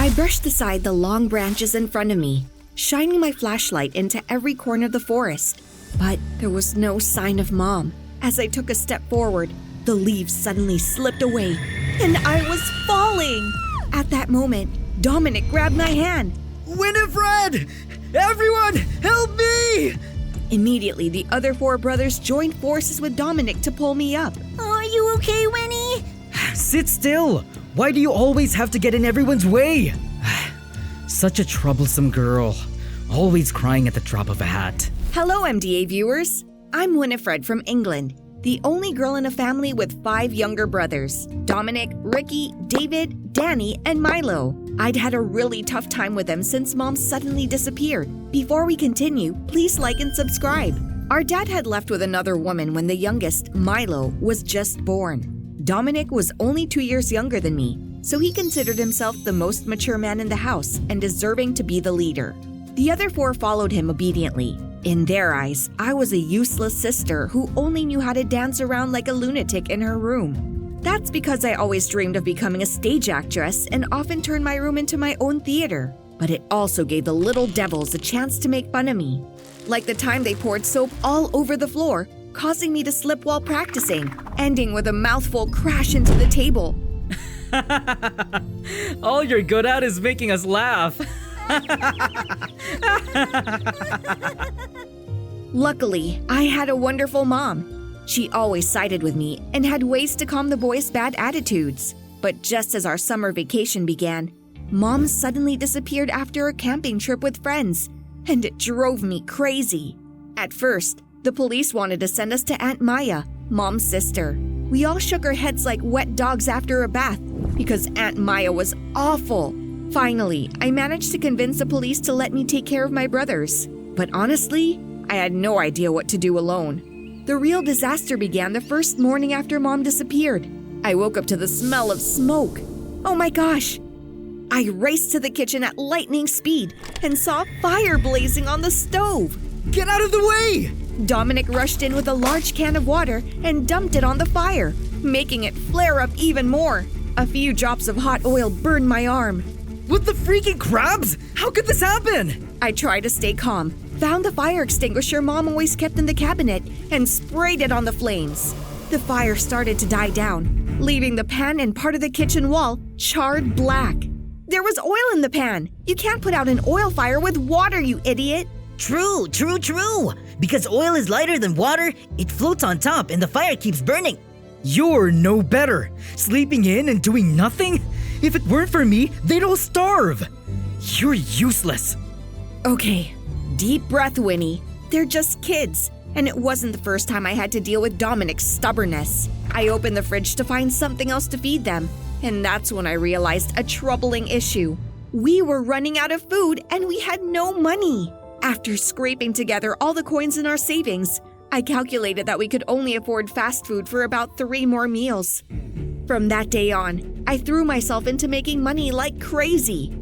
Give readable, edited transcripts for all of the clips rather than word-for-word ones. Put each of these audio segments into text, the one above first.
I brushed aside the long branches in front of me, shining my flashlight into every corner of the forest. But there was no sign of Mom. As I took a step forward, the leaves suddenly slipped away, and I was falling! At that moment, Dominic grabbed my hand. Winifred! Everyone, help me! Immediately, the other 4 brothers joined forces with Dominic to pull me up. Are you okay, Winnie? Sit still! Why do you always have to get in everyone's way? Such a troublesome girl. Always crying at the drop of a hat. Hello, MDA viewers. I'm Winifred from England, the only girl in a family with 5 younger brothers: Dominic, Ricky, David, Danny, and Milo. I'd had a really tough time with them since Mom suddenly disappeared. Before we continue, please like and subscribe. Our dad had left with another woman when the youngest, Milo, was just born. Dominic was only 2 years younger than me, so he considered himself the most mature man in the house and deserving to be the leader. The other 4 followed him obediently. In their eyes, I was a useless sister who only knew how to dance around like a lunatic in her room. That's because I always dreamed of becoming a stage actress and often turned my room into my own theater. But it also gave the little devils a chance to make fun of me. Like the time they poured soap all over the floor, causing me to slip while practicing, ending with a mouthful crash into the table. All you're good at is making us laugh. Luckily, I had a wonderful mom. She always sided with me and had ways to calm the boys' bad attitudes. But just as our summer vacation began, Mom suddenly disappeared after a camping trip with friends, and it drove me crazy. At first, the police wanted to send us to Aunt Maya, Mom's sister. We all shook our heads like wet dogs after a bath because Aunt Maya was awful. Finally, I managed to convince the police to let me take care of my brothers. But honestly, I had no idea what to do alone. The real disaster began the first morning after Mom disappeared. I woke up to the smell of smoke. Oh my gosh! I raced to the kitchen at lightning speed and saw fire blazing on the stove. Get out of the way! Dominic rushed in with a large can of water and dumped it on the fire, making it flare up even more. A few drops of hot oil burned my arm. What the freaking crabs? How could this happen? I tried to stay calm, found the fire extinguisher Mom always kept in the cabinet, and sprayed it on the flames. The fire started to die down, leaving the pan and part of the kitchen wall charred black. There was oil in the pan. You can't put out an oil fire with water, you idiot. True. Because oil is lighter than water, it floats on top and the fire keeps burning. You're no better. Sleeping in and doing nothing? If it weren't for me, they'd all starve. You're useless. Okay, deep breath, Winnie. They're just kids. And it wasn't the first time I had to deal with Dominic's stubbornness. I opened the fridge to find something else to feed them. And that's when I realized a troubling issue. We were running out of food and we had no money. After scraping together all the coins in our savings, I calculated that we could only afford fast food for about 3 more meals. From that day on, I threw myself into making money like crazy.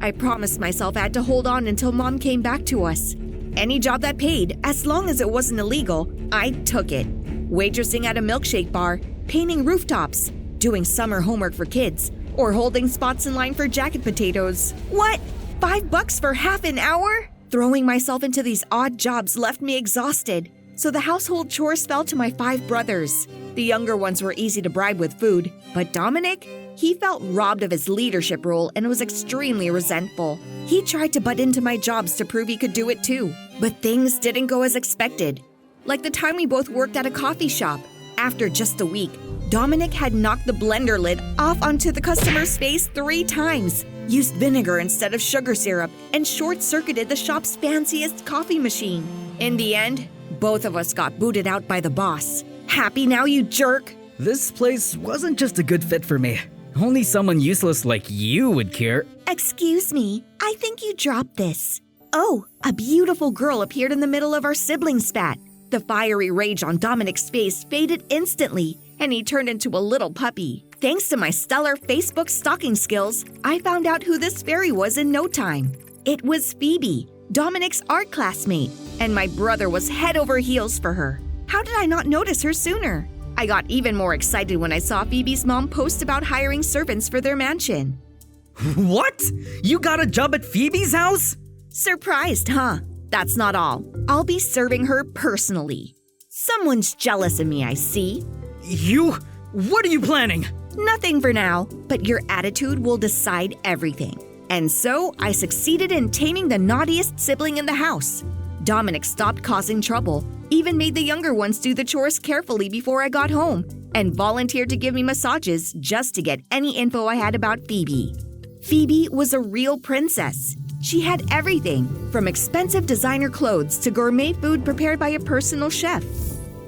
I promised myself I had to hold on until Mom came back to us. Any job that paid, as long as it wasn't illegal, I took it. Waitressing at a milkshake bar, painting rooftops, doing summer homework for kids, or holding spots in line for jacket potatoes. What? $5 for half an hour? Throwing myself into these odd jobs left me exhausted, so the household chores fell to my 5 brothers. The younger ones were easy to bribe with food, but Dominic? He felt robbed of his leadership role and was extremely resentful. He tried to butt into my jobs to prove he could do it too, but things didn't go as expected. Like the time we both worked at a coffee shop. After just a week, Dominic had knocked the blender lid off onto the customer's face 3 times, used vinegar instead of sugar syrup, and short-circuited the shop's fanciest coffee machine. In the end, both of us got booted out by the boss. Happy now, you jerk? This place wasn't just a good fit for me. Only someone useless like you would care. Excuse me, I think you dropped this. Oh, a beautiful girl appeared in the middle of our sibling spat. The fiery rage on Dominic's face faded instantly, and he turned into a little puppy. Thanks to my stellar Facebook stalking skills, I found out who this fairy was in no time. It was Phoebe, Dominic's art classmate, and my brother was head over heels for her. How did I not notice her sooner? I got even more excited when I saw Phoebe's mom post about hiring servants for their mansion. What? You got a job at Phoebe's house? Surprised, huh? That's not all. I'll be serving her personally. Someone's jealous of me, I see. You? What are you planning? Nothing for now, but your attitude will decide everything. And so, I succeeded in taming the naughtiest sibling in the house. Dominic stopped causing trouble, even made the younger ones do the chores carefully before I got home, and volunteered to give me massages just to get any info I had about Phoebe. Phoebe was a real princess. She had everything, from expensive designer clothes to gourmet food prepared by a personal chef.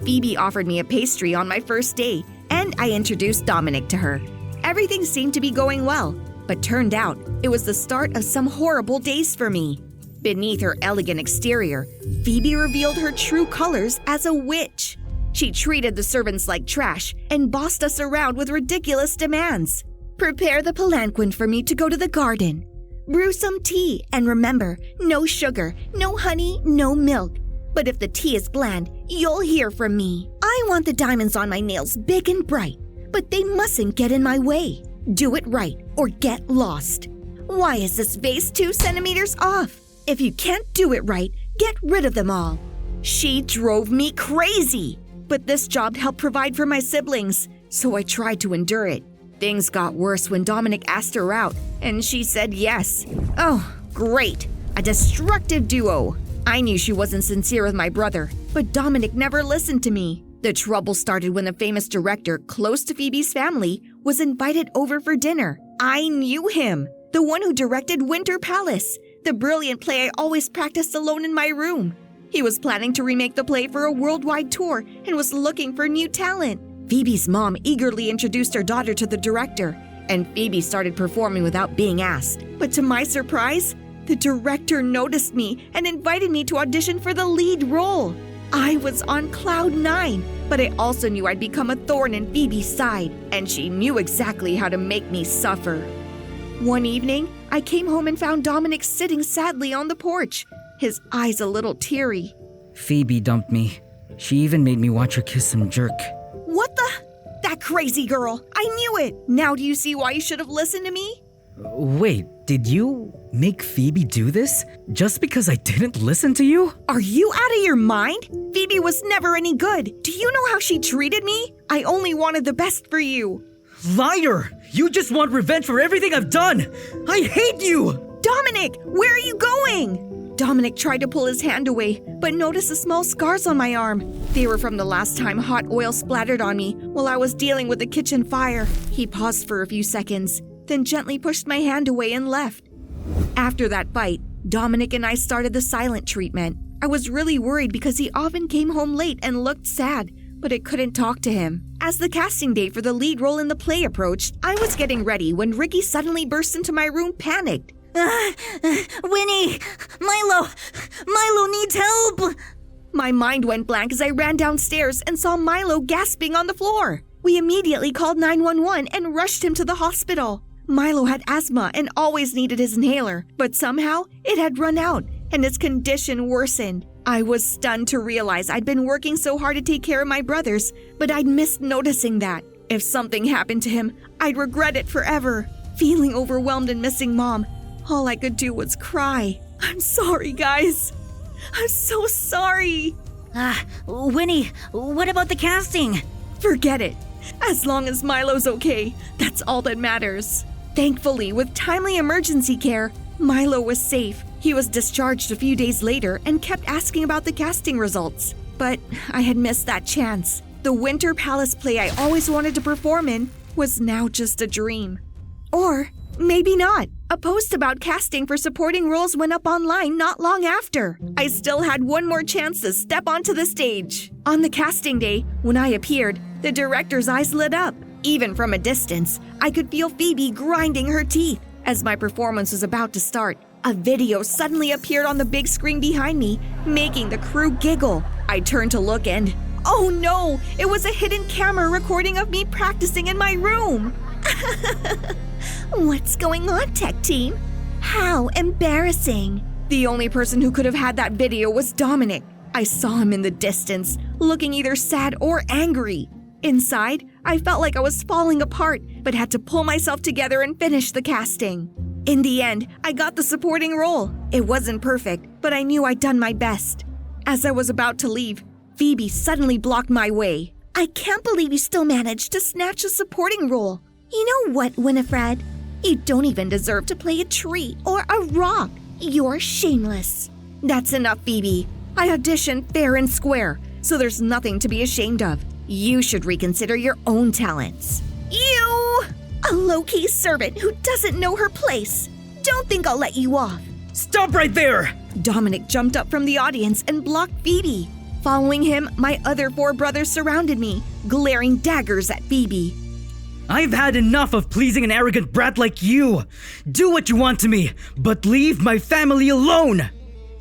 Phoebe offered me a pastry on my first day, and I introduced Dominic to her. Everything seemed to be going well, but turned out it was the start of some horrible days for me. Beneath her elegant exterior, Phoebe revealed her true colors as a witch. She treated the servants like trash and bossed us around with ridiculous demands. Prepare the palanquin for me to go to the garden. Brew some tea, and remember, no sugar, no honey, no milk. But if the tea is bland, you'll hear from me. I want the diamonds on my nails big and bright, but they mustn't get in my way. Do it right or get lost. Why is this vase 2 centimeters off? If you can't do it right, get rid of them all. She drove me crazy, but this job helped provide for my siblings, so I tried to endure it. Things got worse when Dominic asked her out, and she said yes. Oh, great. A destructive duo. I knew she wasn't sincere with my brother, but Dominic never listened to me. The trouble started when a famous director close to Phoebe's family was invited over for dinner. I knew him, the one who directed Winter Palace, the brilliant play I always practiced alone in my room. He was planning to remake the play for a worldwide tour and was looking for new talent. Phoebe's mom eagerly introduced her daughter to the director, and Phoebe started performing without being asked. But to my surprise, the director noticed me and invited me to audition for the lead role. I was on cloud 9, but I also knew I'd become a thorn in Phoebe's side, and she knew exactly how to make me suffer. One evening, I came home and found Dominic sitting sadly on the porch, his eyes a little teary. Phoebe dumped me. She even made me watch her kiss some jerk. What the? That crazy girl! I knew it! Now do you see why you should have listened to me? Wait, did you make Phoebe do this? Just because I didn't listen to you? Are you out of your mind? Phoebe was never any good. Do you know how she treated me? I only wanted the best for you. Liar! You just want revenge for everything I've done! I hate you! Dominic, where are you going? Dominic tried to pull his hand away, but noticed the small scars on my arm. They were from the last time hot oil splattered on me while I was dealing with the kitchen fire. He paused for a few seconds, then gently pushed my hand away and left. After that fight, Dominic and I started the silent treatment. I was really worried because he often came home late and looked sad, but I couldn't talk to him. As the casting day for the lead role in the play approached, I was getting ready when Ricky suddenly burst into my room panicked. Winnie! Milo needs help! My mind went blank as I ran downstairs and saw Milo gasping on the floor. We immediately called 911 and rushed him to the hospital. Milo had asthma and always needed his inhaler, but somehow it had run out and his condition worsened. I was stunned to realize I'd been working so hard to take care of my brothers, but I'd missed noticing that. If something happened to him, I'd regret it forever. Feeling overwhelmed and missing Mom, all I could do was cry. I'm sorry, guys. I'm so sorry. Winnie, what about the casting? Forget it. As long as Milo's okay, that's all that matters. Thankfully, with timely emergency care, Milo was safe. He was discharged a few days later and kept asking about the casting results. But I had missed that chance. The Winter Palace play I always wanted to perform in was now just a dream. Or maybe not. A post about casting for supporting roles went up online not long after. I still had one more chance to step onto the stage. On the casting day, when I appeared, the director's eyes lit up. Even from a distance, I could feel Phoebe grinding her teeth. As my performance was about to start, a video suddenly appeared on the big screen behind me, making the crew giggle. I turned to look and, oh no, it was a hidden camera recording of me practicing in my room. What's going on, tech team? How embarrassing. The only person who could have had that video was Dominic. I saw him in the distance, looking either sad or angry. Inside, I felt like I was falling apart, but had to pull myself together and finish the casting. In the end, I got the supporting role. It wasn't perfect, but I knew I'd done my best. As I was about to leave, Phoebe suddenly blocked my way. I can't believe you still managed to snatch a supporting role. You know what, Winifred? You don't even deserve to play a tree or a rock. You're shameless. That's enough, Phoebe. I auditioned fair and square, so there's nothing to be ashamed of. You should reconsider your own talents. You! A low-key servant who doesn't know her place. Don't think I'll let you off. Stop right there! Dominic jumped up from the audience and blocked Phoebe. Following him, my other 4 brothers surrounded me, glaring daggers at Phoebe. I've had enough of pleasing an arrogant brat like you. Do what you want to me, but leave my family alone.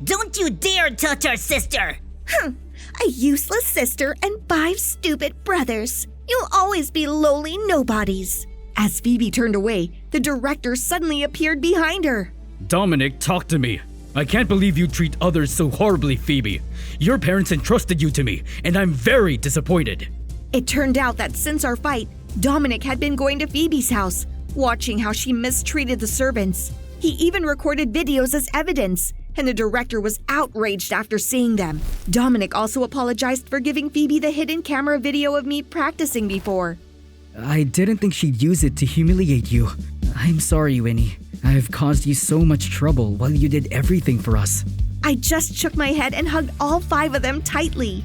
Don't you dare touch our sister! A useless sister and 5 stupid brothers. You'll always be lowly nobodies. As Phoebe turned away, the director suddenly appeared behind her. Dominic, talk to me. I can't believe you treat others so horribly, Phoebe. Your parents entrusted you to me, and I'm very disappointed. It turned out that since our fight, Dominic had been going to Phoebe's house, watching how she mistreated the servants. He even recorded videos as evidence, and the director was outraged after seeing them. Dominic also apologized for giving Phoebe the hidden camera video of me practicing before. I didn't think she'd use it to humiliate you. I'm sorry, Winnie. I've caused you so much trouble while you did everything for us. I just shook my head and hugged all 5 of them tightly.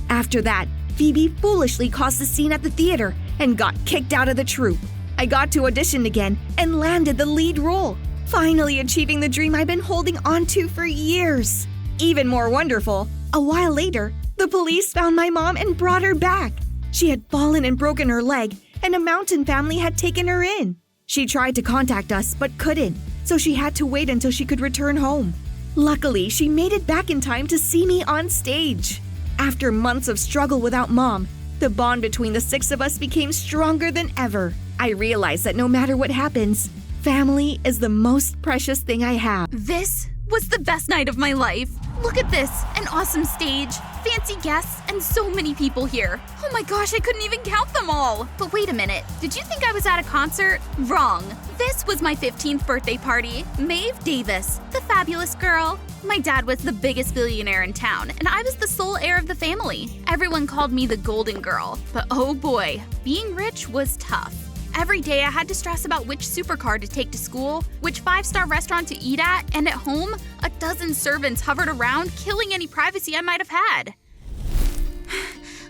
After that, Phoebe foolishly caused a scene at the theater and got kicked out of the troupe. I got to audition again and landed the lead role, finally achieving the dream I've been holding on to for years. Even more wonderful, a while later, the police found my mom and brought her back. She had fallen and broken her leg, and a mountain family had taken her in. She tried to contact us but couldn't, so she had to wait until she could return home. Luckily, she made it back in time to see me on stage. After months of struggle without Mom, the bond between the 6 of us became stronger than ever. I realized that no matter what happens, family is the most precious thing I have. This was the best night of my life. Look at this, an awesome stage, fancy guests, and so many people here. Oh my gosh, I couldn't even count them all. But wait a minute, did you think I was at a concert? Wrong. This was my 15th birthday party. Maeve Davis, the fabulous girl. My dad was the biggest billionaire in town, and I was the sole heir of the family. Everyone called me the golden girl, but oh boy, being rich was tough. Every day I had to stress about which supercar to take to school, which 5-star restaurant to eat at, and at home, a dozen servants hovered around, killing any privacy I might have had.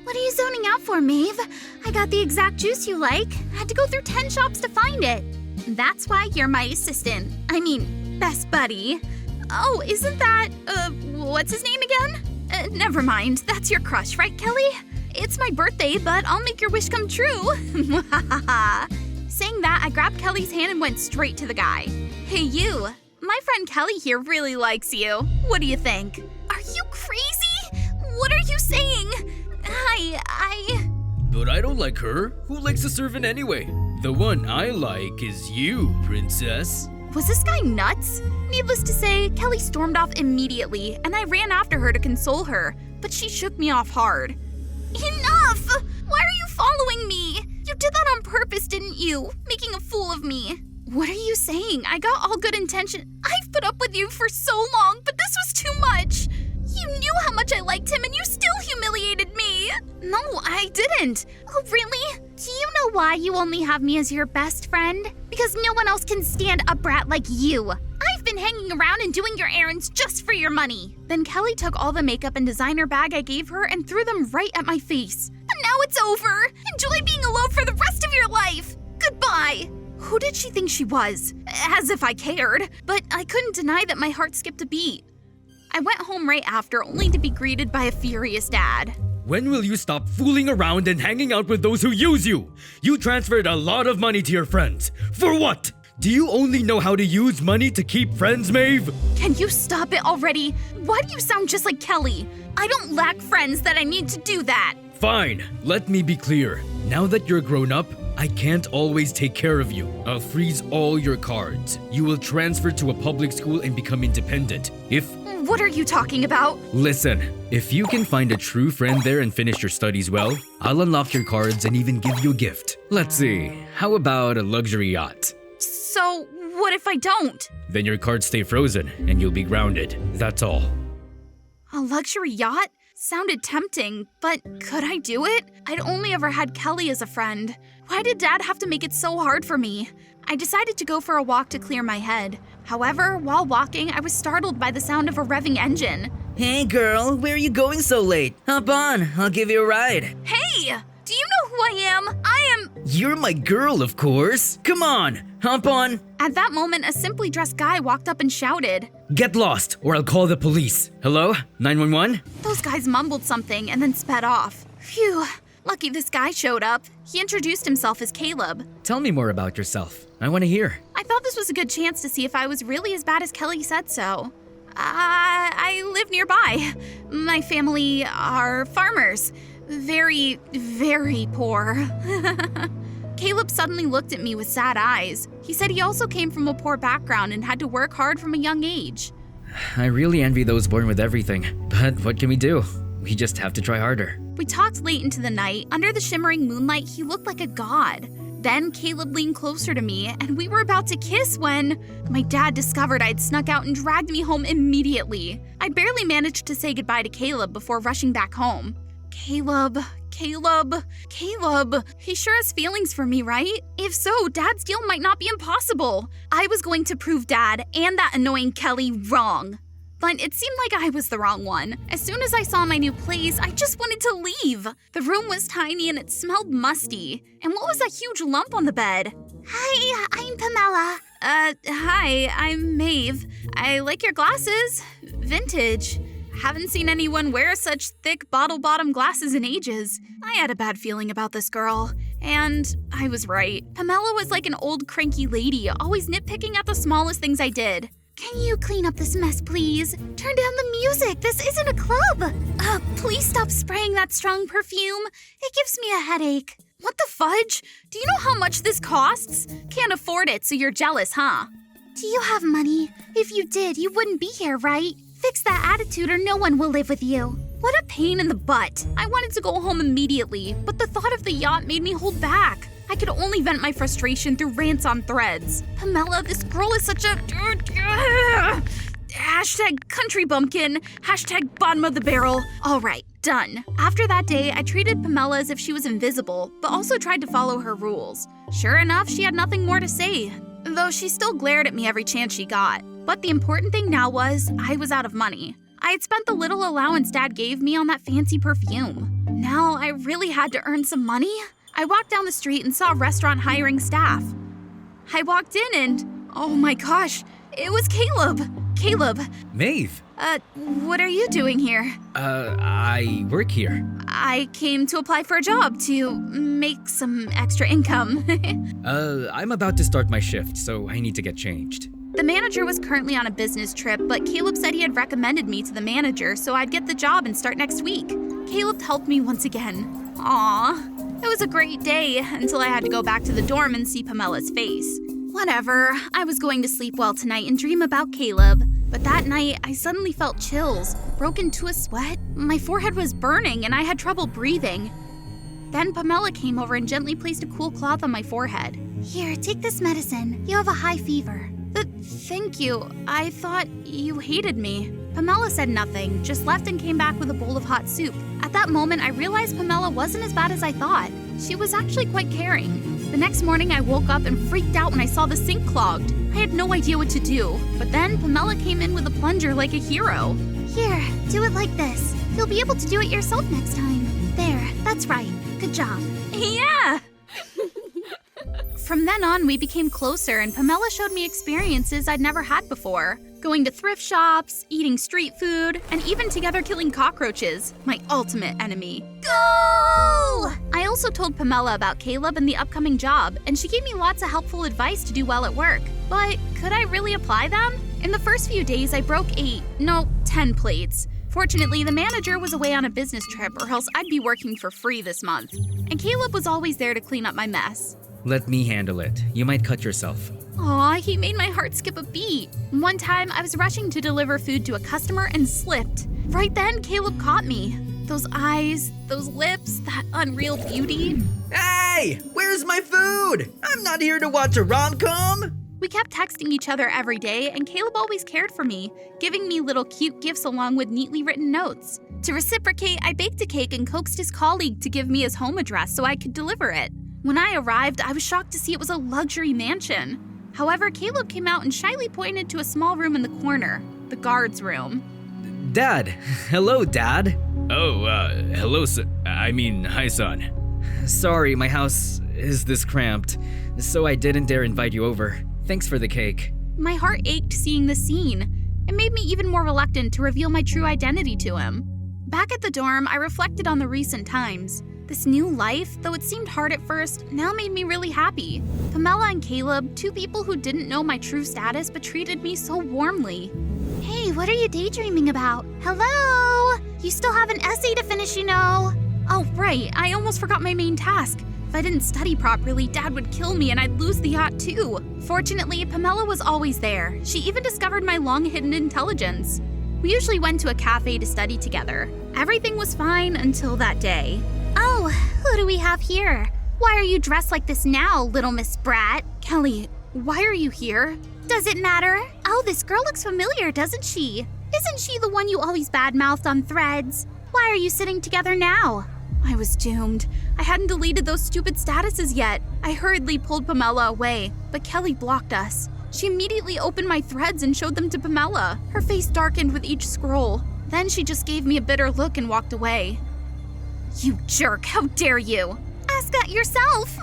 What are you zoning out for, Maeve? I got the exact juice you like. Had to go through 10 shops to find it. That's why you're my assistant. I mean, best buddy. Oh, isn't that, what's his name again? Never mind, that's your crush, right, Kelly? It's my birthday, but I'll make your wish come true. Saying that, I grabbed Kelly's hand and went straight to the guy. Hey, you. My friend Kelly here really likes you. What do you think? Are you crazy? What are you saying? But I don't like her. Who likes a servant anyway? The one I like is you, princess. Was this guy nuts? Needless to say, Kelly stormed off immediately, and I ran after her to console her, but she shook me off hard. Enough! Why are you following me? You did that on purpose, didn't you? Making a fool of me. What are you saying? I got all good intention. I've put up with you for so long, but this was too much. You knew how much I liked him and you still humiliated me. No, I didn't. Oh, really? Do you know why you only have me as your best friend? Because no one else can stand a brat like you. I've been hanging around and doing your errands just for your money. Then Kelly took all the makeup and designer bag I gave her and threw them right at my face. But now it's over. Enjoy being alone for the rest of your life. Goodbye. Who did she think she was? As if I cared. But I couldn't deny that my heart skipped a beat. I went home right after, only to be greeted by a furious dad. When will you stop fooling around and hanging out with those who use you? You transferred a lot of money to your friends. For what? Do you only know how to use money to keep friends, Maeve? Can you stop it already? Why do you sound just like Kelly? I don't lack friends that I need to do that. Fine, let me be clear. Now that you're grown up, I can't always take care of you. I'll freeze all your cards. You will transfer to a public school and become independent. What are you talking about? Listen, if you can find a true friend there and finish your studies well, I'll unlock your cards and even give you a gift. Let's see, how about a luxury yacht? So, what if I don't? Then your cards stay frozen and you'll be grounded. That's all. A luxury yacht? Sounded tempting, but could I do it? I'd only ever had Kelly as a friend. Why did Dad have to make it so hard for me? I decided to go for a walk to clear my head. However, while walking, I was startled by the sound of a revving engine. Hey girl, where are you going so late? Hop on, I'll give you a ride. Hey! Do you know who I am? I am… You're my girl, of course. Come on, hop on. At that moment, a simply dressed guy walked up and shouted. Get lost, or I'll call the police. Hello? 911? Those guys mumbled something and then sped off. Phew, lucky this guy showed up. He introduced himself as Caleb. Tell me more about yourself. I want to hear. I thought this was a good chance to see if I was really as bad as Kelly said so. I live nearby. My family are farmers. Very, very poor. Caleb suddenly looked at me with sad eyes. He said he also came from a poor background and had to work hard from a young age. I really envy those born with everything. But what can we do? We just have to try harder. We talked late into the night. Under the shimmering moonlight, he looked like a god. Then Caleb leaned closer to me, and we were about to kiss when my dad discovered I'd snuck out and dragged me home immediately. I barely managed to say goodbye to Caleb before rushing back home. Caleb. He sure has feelings for me, right? If so, Dad's deal might not be impossible. I was going to prove Dad and that annoying Kelly wrong. But it seemed like I was the wrong one. As soon as I saw my new place, I just wanted to leave. The room was tiny and it smelled musty. And what was that huge lump on the bed? Hi, I'm Pamela. Hi, I'm Maeve. I like your glasses. Vintage. Haven't seen anyone wear such thick bottle-bottom glasses in ages. I had a bad feeling about this girl. And I was right. Pamela was like an old cranky lady, always nitpicking at the smallest things I did. Can you clean up this mess, please? Turn down the music. This isn't a club. Please stop spraying that strong perfume. It gives me a headache. What the fudge? Do you know how much this costs? Can't afford it, so you're jealous, huh? Do you have money? If you did, you wouldn't be here, right? Fix that attitude or no one will live with you. What a pain in the butt. I wanted to go home immediately, but the thought of the yacht made me hold back. I could only vent my frustration through rants on threads. Pamela, this girl is such a… Hashtag country bumpkin. Hashtag bottom of the barrel. All right, done. After that day, I treated Pamela as if she was invisible, but also tried to follow her rules. Sure enough, she had nothing more to say, though she still glared at me every chance she got. But the important thing now was, I was out of money. I had spent the little allowance Dad gave me on that fancy perfume. Now I really had to earn some money. I walked down the street and saw a restaurant hiring staff. I walked in and, oh my gosh, it was Caleb. Caleb. Maeve. What are you doing here? I work here. I came to apply for a job to make some extra income. I'm about to start my shift, so I need to get changed. The manager was currently on a business trip, but Caleb said he had recommended me to the manager, so I'd get the job and start next week. Caleb helped me once again. Aww. It was a great day until I had to go back to the dorm and see Pamela's face. Whatever, I was going to sleep well tonight and dream about Caleb. But that night, I suddenly felt chills, broke into a sweat. My forehead was burning and I had trouble breathing. Then Pamela came over and gently placed a cool cloth on my forehead. Here, take this medicine. You have a high fever. Thank you. I thought you hated me. Pamela said nothing, just left and came back with a bowl of hot soup. At that moment, I realized Pamela wasn't as bad as I thought. She was actually quite caring. The next morning, I woke up and freaked out when I saw the sink clogged. I had no idea what to do, but then Pamela came in with a plunger like a hero. Here, do it like this. You'll be able to do it yourself next time. There, that's right. Good job. Yeah! From then on, we became closer, and Pamela showed me experiences I'd never had before. Going to thrift shops, eating street food, and even together killing cockroaches, my ultimate enemy. Go! I also told Pamela about Caleb and the upcoming job, and she gave me lots of helpful advice to do well at work. But could I really apply them? In the first few days, I broke 10 plates. Fortunately, the manager was away on a business trip, or else I'd be working for free this month. And Caleb was always there to clean up my mess. Let me handle it. You might cut yourself. Aw, he made my heart skip a beat. One time, I was rushing to deliver food to a customer and slipped. Right then, Caleb caught me. Those eyes, those lips, that unreal beauty. Hey, where's my food? I'm not here to watch a rom-com. We kept texting each other every day, and Caleb always cared for me, giving me little cute gifts along with neatly written notes. To reciprocate, I baked a cake and coaxed his colleague to give me his home address so I could deliver it. When I arrived, I was shocked to see it was a luxury mansion. However, Caleb came out and shyly pointed to a small room in the corner, the guard's room. Dad! Hello, Dad! Oh, hello, hi, son. Sorry, my house is this cramped, so I didn't dare invite you over. Thanks for the cake. My heart ached seeing the scene. It made me even more reluctant to reveal my true identity to him. Back at the dorm, I reflected on the recent times. This new life, though it seemed hard at first, now made me really happy. Pamela and Caleb, two people who didn't know my true status but treated me so warmly. Hey, what are you daydreaming about? Hello? You still have an essay to finish, you know. Oh, right, I almost forgot my main task. If I didn't study properly, Dad would kill me and I'd lose the yacht too. Fortunately, Pamela was always there. She even discovered my long-hidden intelligence. We usually went to a cafe to study together. Everything was fine until that day. Oh, who do we have here? Why are you dressed like this now, little Miss Brat? Kelly, why are you here? Does it matter? Oh, this girl looks familiar, doesn't she? Isn't she the one you always badmouthed on Threads? Why are you sitting together now? I was doomed. I hadn't deleted those stupid statuses yet. I hurriedly pulled Pamela away, but Kelly blocked us. She immediately opened my threads and showed them to Pamela. Her face darkened with each scroll. Then she just gave me a bitter look and walked away. You jerk, how dare you? Ask that yourself.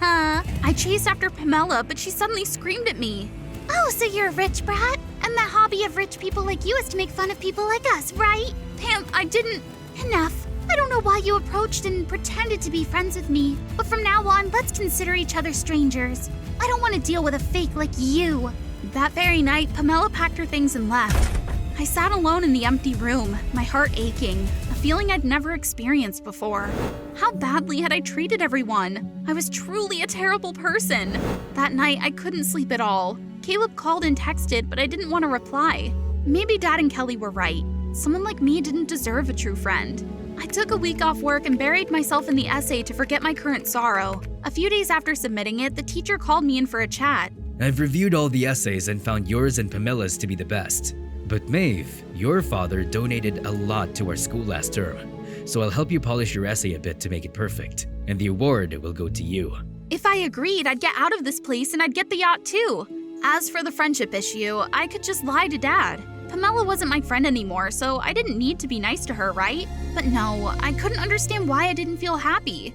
I chased after Pamela, but she suddenly screamed at me. Oh, so you're a rich brat? And the hobby of rich people like you is to make fun of people like us, right? Pam, I didn't... Enough. I don't know why you approached and pretended to be friends with me, but from now on, let's consider each other strangers. I don't want to deal with a fake like you. That very night, Pamela packed her things and left. I sat alone in the empty room, my heart aching, a feeling I'd never experienced before. How badly had I treated everyone? I was truly a terrible person. That night, I couldn't sleep at all. Caleb called and texted, but I didn't want to reply. Maybe Dad and Kelly were right. Someone like me didn't deserve a true friend. I took a week off work and buried myself in the essay to forget my current sorrow. A few days after submitting it, the teacher called me in for a chat. I've reviewed all the essays and found yours and Pamela's to be the best. But Maeve, your father donated a lot to our school last term, so I'll help you polish your essay a bit to make it perfect, and the award will go to you. If I agreed, I'd get out of this place and I'd get the yacht too. As for the friendship issue, I could just lie to Dad. Pamela wasn't my friend anymore, so I didn't need to be nice to her, right? But no, I couldn't understand why I didn't feel happy.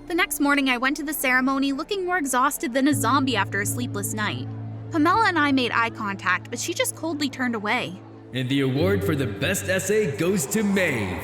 The next morning, I went to the ceremony looking more exhausted than a zombie after a sleepless night. Pamela and I made eye contact, but she just coldly turned away. And the award for the best essay goes to Maeve.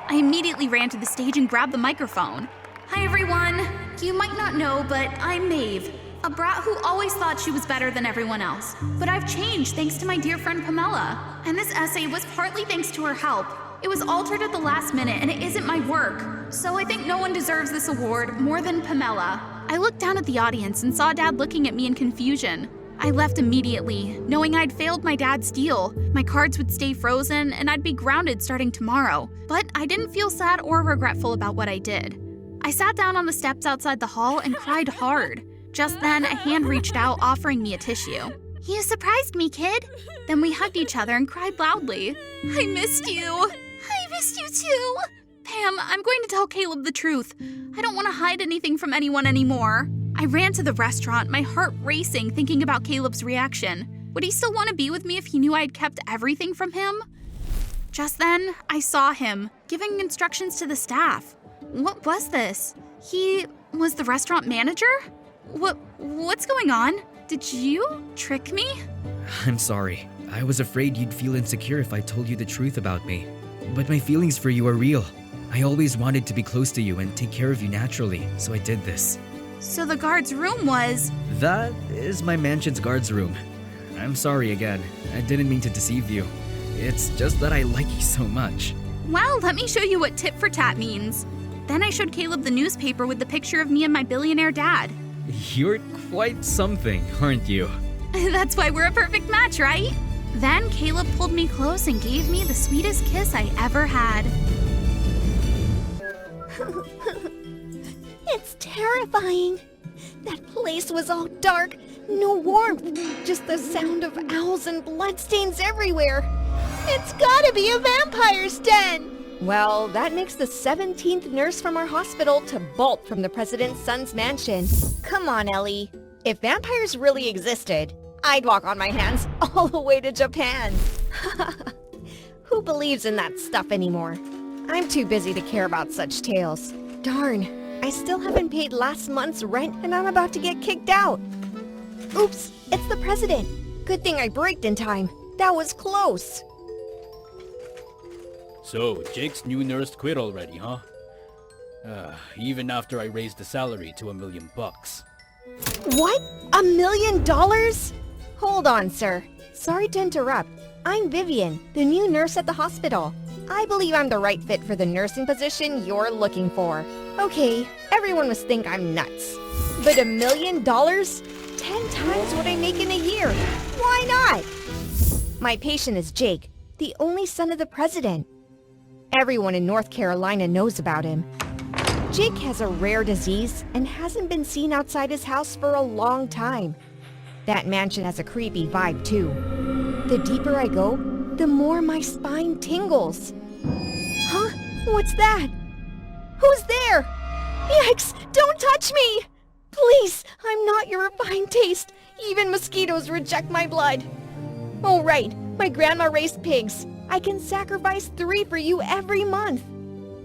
I immediately ran to the stage and grabbed the microphone. Hi everyone! You might not know, but I'm Maeve, a brat who always thought she was better than everyone else. But I've changed thanks to my dear friend Pamela. And this essay was partly thanks to her help. It was altered at the last minute and it isn't my work. So I think no one deserves this award more than Pamela. I looked down at the audience and saw Dad looking at me in confusion. I left immediately, knowing I'd failed my dad's deal. My cards would stay frozen and I'd be grounded starting tomorrow. But I didn't feel sad or regretful about what I did. I sat down on the steps outside the hall and cried hard. Just then, a hand reached out offering me a tissue. You surprised me, kid. Then we hugged each other and cried loudly. I missed you. I missed you too. Pam, I'm going to tell Caleb the truth. I don't want to hide anything from anyone anymore. I ran to the restaurant, my heart racing, thinking about Caleb's reaction. Would he still want to be with me if he knew I'd kept everything from him? Just then, I saw him, giving instructions to the staff. What was this? He was the restaurant manager? What's going on? Did you trick me? I'm sorry. I was afraid you'd feel insecure if I told you the truth about me. But my feelings for you are real. I always wanted to be close to you and take care of you naturally, so I did this. So the guard's room was... That is my mansion's guard's room. I'm sorry again. I didn't mean to deceive you. It's just that I like you so much. Well, let me show you what tit for tat means. Then I showed Caleb the newspaper with the picture of me and my billionaire dad. You're quite something, aren't you? That's why we're a perfect match, right? Then Caleb pulled me close and gave me the sweetest kiss I ever had. It's terrifying. That place was all dark, no warmth, just the sound of owls and bloodstains everywhere. It's gotta be a vampire's den! Well, that makes the 17th nurse from our hospital to bolt from the president's son's mansion. Come on, Ellie. If vampires really existed, I'd walk on my hands all the way to Japan. Who believes in that stuff anymore? I'm too busy to care about such tales. Darn, I still haven't paid last month's rent and I'm about to get kicked out. Oops, it's the president. Good thing I braked in time. That was close. So, Jake's new nurse quit already, huh? Even after I raised the salary to $1 million. What? $1 million? Hold on, sir. Sorry to interrupt. I'm Vivian, the new nurse at the hospital. I believe I'm the right fit for the nursing position you're looking for. Okay, everyone must think I'm nuts. But $1 million? 10 times what I make in a year. Why not? My patient is Jake, the only son of the president. Everyone in North Carolina knows about him. Jake has a rare disease and hasn't been seen outside his house for a long time. That mansion has a creepy vibe too. The deeper I go, the more my spine tingles. Huh? What's that? Who's there? Yikes! Don't touch me! Please, I'm not your refined taste. Even mosquitoes reject my blood. Oh right, my grandma raised pigs. I can sacrifice 3 for you every month.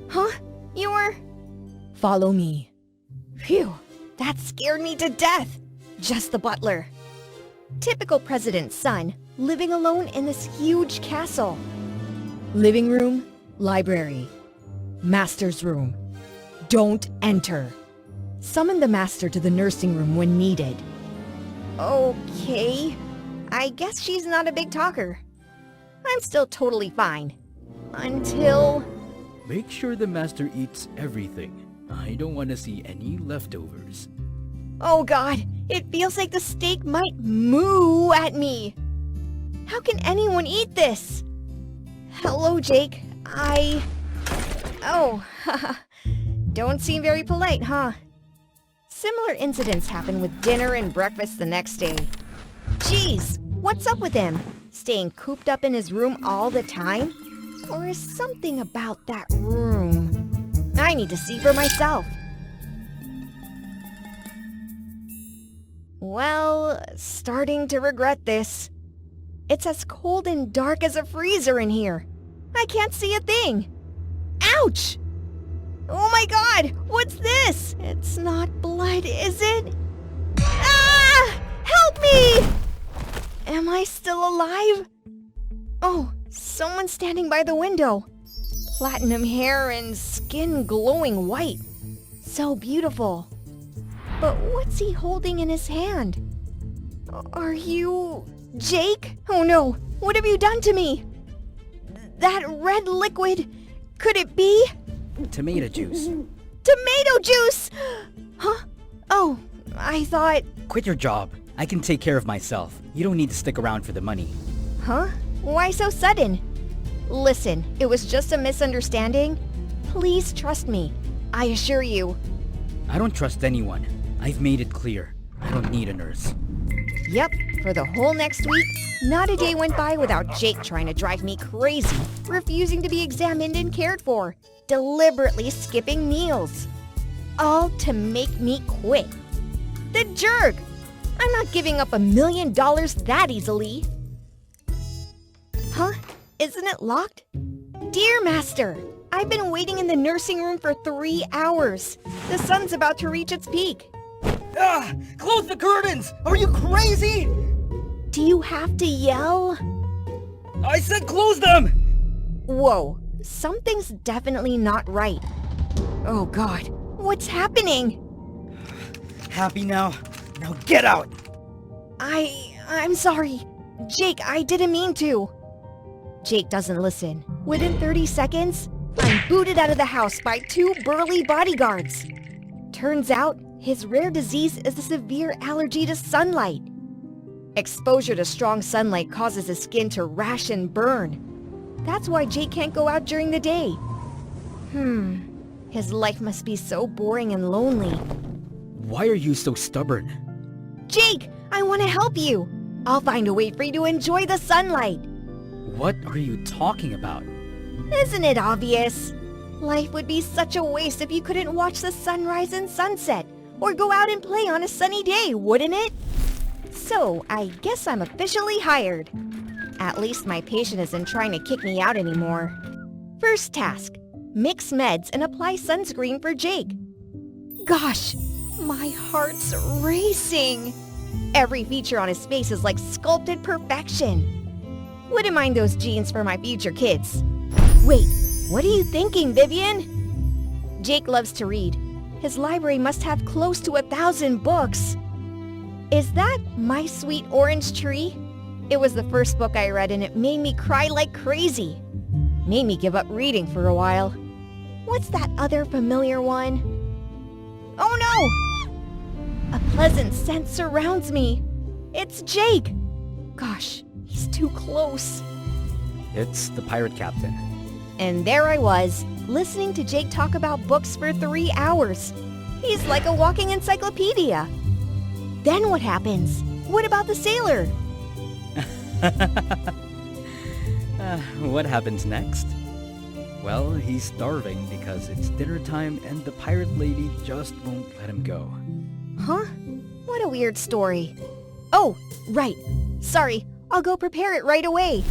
Huh? You're... Follow me. Phew, that scared me to death. Just the butler. Typical president's son, living alone in this huge castle. Living room, library. Master's room. Don't enter. Summon the master to the nursing room when needed. Okay. I guess she's not a big talker. I'm still totally fine. Until... Make sure the master eats everything. I don't want to see any leftovers. Oh god, it feels like the steak might moo at me. How can anyone eat this? Hello, Jake. Oh, haha. Don't seem very polite, huh? Similar incidents happen with dinner and breakfast the next day. Jeez, what's up with him? Staying cooped up in his room all the time? Or is something about that room? I need to see for myself. Well, starting to regret this. It's as cold and dark as a freezer in here. I can't see a thing. Ouch! Oh my god, what's this? It's not blood, is it? Ah! Help me! Am I still alive? Oh, someone's standing by the window. Platinum hair and skin glowing white. So beautiful. But what's he holding in his hand? Are you... Jake? Oh no, what have you done to me? That red liquid, could it be? Tomato juice. Tomato juice! Huh? Oh, I thought... Quit your job. I can take care of myself. You don't need to stick around for the money. Huh? Why so sudden? Listen, it was just a misunderstanding. Please trust me. I assure you. I don't trust anyone. I've made it clear. I don't need a nurse. Yep, for the whole next week, not a day went by without Jake trying to drive me crazy, refusing to be examined and cared for, deliberately skipping meals. All to make me quit. The jerk! I'm not giving up $1 million that easily. Huh? Isn't it locked? Dear Master, I've been waiting in the nursing room for 3 hours. The sun's about to reach its peak. Ah! Close the curtains! Are you crazy? Do you have to yell? I said close them! Whoa, something's definitely not right. Oh god, what's happening? Happy now? Now get out! I'm sorry. Jake, I didn't mean to. Jake doesn't listen. Within 30 seconds, I'm booted out of the house by 2 burly bodyguards. Turns out, his rare disease is a severe allergy to sunlight. Exposure to strong sunlight causes his skin to rash and burn. That's why Jake can't go out during the day. His life must be so boring and lonely. Why are you so stubborn? Jake, I want to help you. I'll find a way for you to enjoy the sunlight. What are you talking about? Isn't it obvious? Life would be such a waste if you couldn't watch the sunrise and sunset, or go out and play on a sunny day, wouldn't it? So, I guess I'm officially hired. At least my patient isn't trying to kick me out anymore. First task, mix meds and apply sunscreen for Jake. Gosh, my heart's racing. Every feature on his face is like sculpted perfection. Wouldn't mind those genes for my future kids. Wait, what are you thinking, Vivian? Jake loves to read. His library must have close to 1,000 books. Is that My Sweet Orange Tree? It was the first book I read and it made me cry like crazy. Made me give up reading for a while. What's that other familiar one? Oh no! A pleasant sense surrounds me. It's Jake. Gosh, he's too close. It's the pirate captain. And there I was, listening to Jake talk about books for 3 hours. He's like a walking encyclopedia. Then what happens? What about the sailor? What happens next? Well, he's starving because it's dinner time and the pirate lady just won't let him go. Huh? What a weird story. Oh, right. Sorry, I'll go prepare it right away.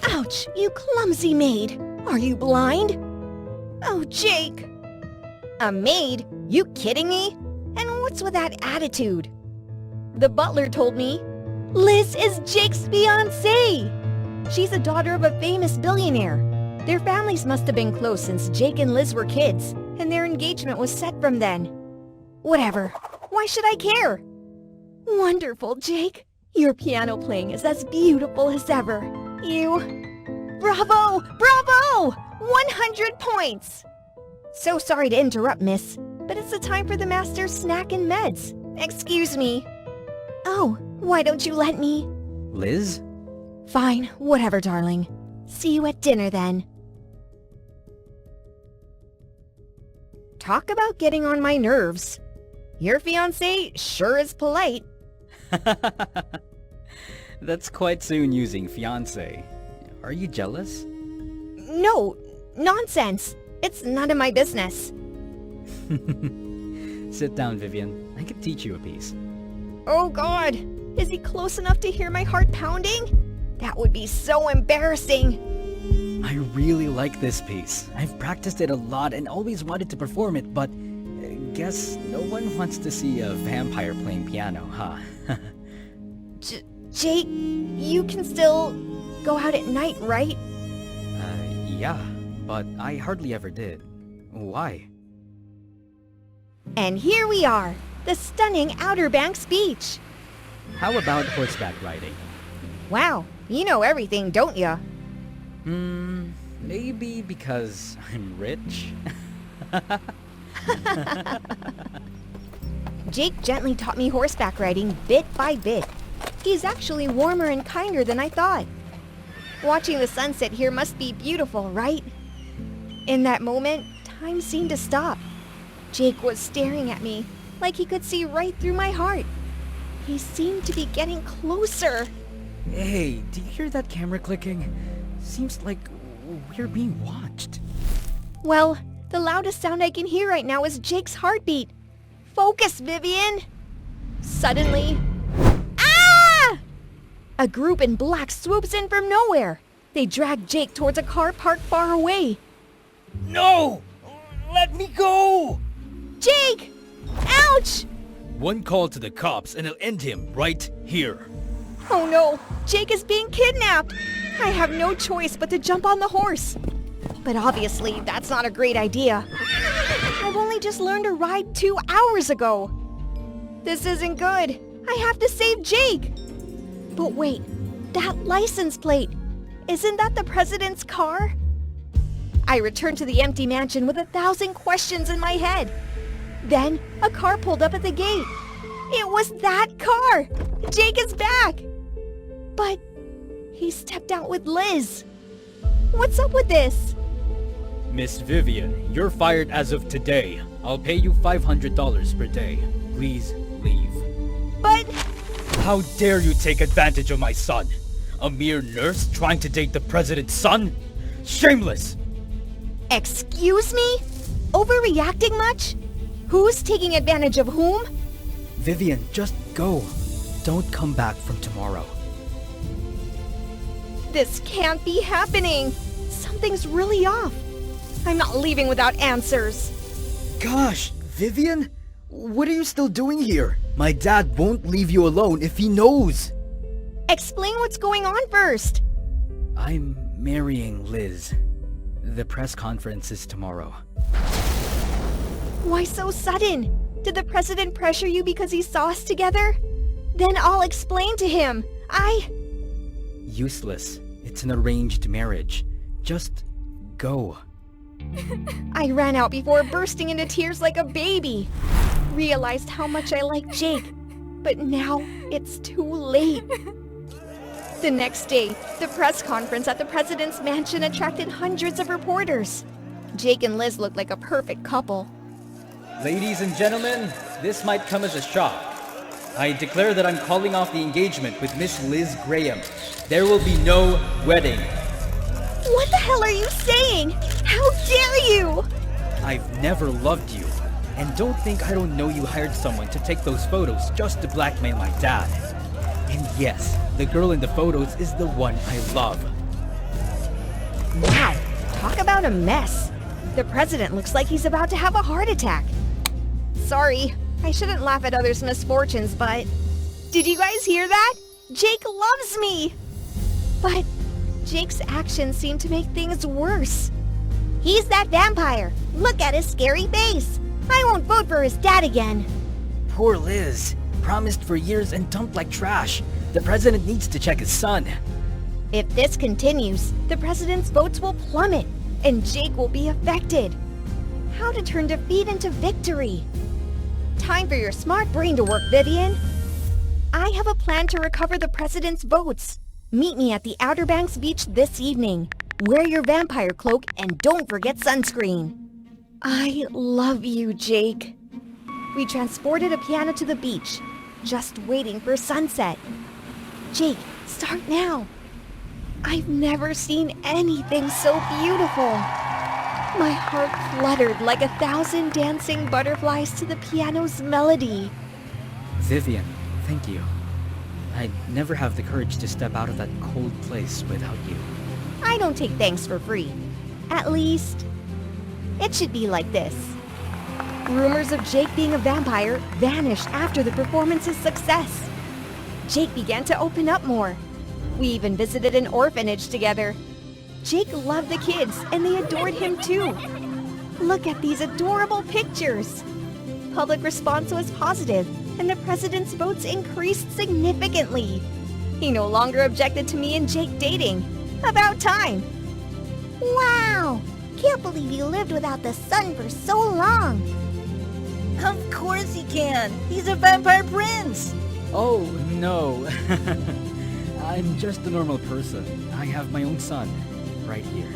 Ouch, you clumsy maid. Are you blind? Oh, Jake. A maid? You kidding me? And what's with that attitude? The butler told me Liz is Jake's fiancée. She's a daughter of a famous billionaire. Their families must have been close since Jake and Liz were kids, and their engagement was set from then. Whatever. Why should I care? Wonderful, Jake. Your piano playing is as beautiful as ever. You... Bravo! Bravo! 100 points! So sorry to interrupt, miss, but it's the time for the master's snack and meds. Excuse me. Oh, why don't you let me? Liz? Fine, whatever, darling. See you at dinner then. Talk about getting on my nerves. Your fiancé sure is polite. That's quite soon using fiancé. Are you jealous? No, nonsense. It's none of my business. Sit down, Vivian. I could teach you a piece. Oh God, is he close enough to hear my heart pounding? That would be so embarrassing. I really like this piece. I've practiced it a lot and always wanted to perform it, but guess no one wants to see a vampire playing piano, huh? Jake, you can still go out at night, right? Yeah, but I hardly ever did. Why? And here we are, the stunning Outer Banks beach. How about horseback riding? Wow, you know everything, don't ya? Maybe because I'm rich? Jake gently taught me horseback riding bit by bit. He's actually warmer and kinder than I thought. Watching the sunset here must be beautiful, right? In that moment, time seemed to stop. Jake was staring at me, like he could see right through my heart. He seemed to be getting closer. Hey, do you hear that camera clicking? Seems like we're being watched. Well, the loudest sound I can hear right now is Jake's heartbeat. Focus, Vivian! Suddenly... Ah! A group in black swoops in from nowhere. They drag Jake towards a car parked far away. No! Let me go! Jake! Ouch! One call to the cops and it'll end him right here. Oh no, Jake is being kidnapped. I have no choice but to jump on the horse. But obviously, that's not a great idea. I've only just learned to ride 2 hours ago. This isn't good. I have to save Jake. But wait, that license plate. Isn't that the president's car? I returned to the empty mansion with 1,000 questions in my head. Then, a car pulled up at the gate. It was that car! Jake is back! But he stepped out with Liz. What's up with this? Miss Vivian, you're fired as of today. I'll pay you $500 per day. Please leave. But How dare you take advantage of my son? A mere nurse trying to date the president's son? Shameless! excuse me? Overreacting much? Who's taking advantage of whom? Vivian, just go. Don't come back from tomorrow. This can't be happening. Something's really off. I'm not leaving without answers. Gosh, Vivian? What are you still doing here? My dad won't leave you alone if he knows. Explain what's going on first. I'm marrying Liz. The press conference is tomorrow. Why so sudden? Did the president pressure you because he saw us together? Then I'll explain to him. Useless. It's an arranged marriage. Just go. I ran out before bursting into tears like a baby. Realized how much I like Jake. But now it's too late. The next day, the press conference at the president's mansion attracted hundreds of reporters. Jake and Liz looked like a perfect couple. Ladies and gentlemen, this might come as a shock. I declare that I'm calling off the engagement with Miss Liz Graham. There will be no wedding. What the hell are you saying? How dare you? I've never loved you. And don't think I don't know you hired someone to take those photos just to blackmail my dad. And yes, the girl in the photos is the one I love. Wow, talk about a mess. The president looks like he's about to have a heart attack. Sorry, I shouldn't laugh at others' misfortunes, but... Did you guys hear that? Jake loves me! But Jake's actions seem to make things worse. He's that vampire. Look at his scary face. I won't vote for his dad again. Poor Liz. Promised for years and dumped like trash. The president needs to check his son. If this continues, the president's votes will plummet, and Jake will be affected. How to turn defeat into victory. Time for your smart brain to work, Vivian. I have a plan to recover the president's votes. Meet me at the Outer Banks beach this evening. Wear your vampire cloak and don't forget sunscreen. I love you, Jake. We transported a piano to the beach, just waiting for sunset. Jake, start now. I've never seen anything so beautiful. My heart fluttered like 1,000 dancing butterflies to the piano's melody. Vivian, thank you. I'd never have the courage to step out of that cold place without you. I don't take thanks for free. At least, it should be like this. Rumors of Jake being a vampire vanished after the performance's success. Jake began to open up more. We even visited an orphanage together. Jake loved the kids, and they adored him too. Look at these adorable pictures. Public response was positive, and the president's votes increased significantly. He no longer objected to me and Jake dating. About time. Wow! Can't believe you lived without the sun for so long. Of course he can. He's a vampire prince. Oh, no. I'm just a normal person. I have my own son, right here.